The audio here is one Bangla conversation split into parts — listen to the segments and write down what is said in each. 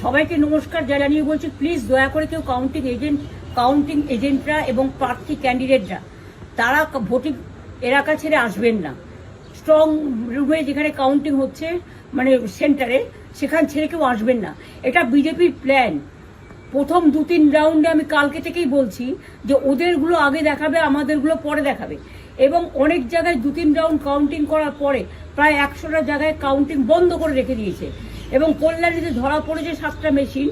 সবাইকে নমস্কার জানিয়ে বলছি, প্লিজ দয়া করে কেউ কাউন্টিং এজেন্টরা এবং প্রার্থী ক্যান্ডিডেটরা তারা ভোটিং এলাকা ছেড়ে আসবেন না। স্ট্রং রুমে যেখানে কাউন্টিং হচ্ছে মানে সেন্টারে, সেখান ছেড়ে কেউ আসবেন না। এটা বিজেপির প্ল্যান। প্রথম 2-3 রাউন্ডে আমি কালকে থেকেই বলছি যে ওদেরগুলো আগে দেখাবে, আমাদেরগুলো পরে দেখাবে। এবং অনেক জায়গায় 2-3 রাউন্ড কাউন্টিং করার পরে প্রায় 100টা জায়গায় কাউন্টিং বন্ধ করে রেখে দিয়েছে। এবং কল্যাণীতে ধরা পড়েছে 7টা মেশিন,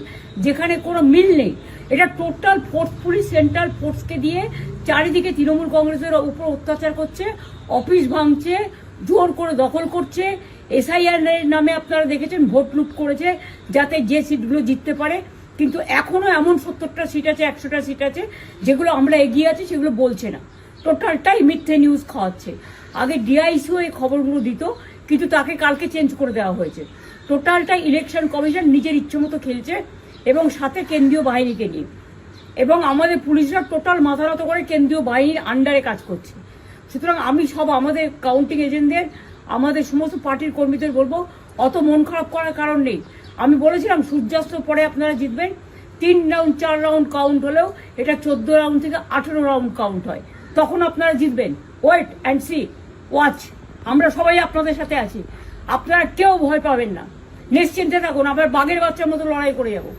যেখানে কোনো মিল নেই। এটা টোটাল ফোর্স, পুলিশ সেন্ট্রাল ফোর্সকে দিয়ে চারিদিকে তৃণমূল কংগ্রেসের উপর অত্যাচার করছে, অফিস ভাঙছে, জোর করে দখল করছে। এসআইআর নামে আপনারা দেখেছেন ভোট লুট করেছে যাতে যে সিটগুলো জিততে পারে। কিন্তু এখনো এমন 70টা সিট আছে, 100টা সিট আছে যেগুলো আমরা এগিয়ে আছি, সেগুলো বলছে না। টোটালটাই মিথ্যে নিউজ খাওয়াচ্ছে। আগে ডিআইসিও এই খবরগুলো দিত, কিন্তু তাকে কালকে চেঞ্জ করে দেওয়া হয়েছে। টোটালটাই ইলেকশন কমিশন নিজের ইচ্ছে মতো খেলছে, এবং সাথে কেন্দ্রীয় বাহিনীকে নিয়ে। এবং আমাদের পুলিশরা টোটাল মাথা নত করে কেন্দ্রীয় বাহিনীর আন্ডারে কাজ করছে। সুতরাং আমি আমাদের কাউন্টিং এজেন্টদের, আমাদের সমস্ত পার্টির কর্মীদের বলবো, অত মন খারাপ করার কারণ নেই। আমি বলেছিলাম সূর্যাস্তের পরে আপনারা জিতবেন। 3 রাউন্ড 4 রাউন্ড কাউন্ট হলেও এটা 14 রাউন্ড থেকে 18 রাউন্ড কাউন্ট হয়, তখন আপনারা জিতবেন। Wait and see, watch. আমরা সবাই আপনাদের সাথে আছি, আপনারা কেউ ভয় পাবেন না, নিশ্চিন্তে থাকুন। আমরা বাঘের বাচ্চার মতো লড়াই করে যাবো।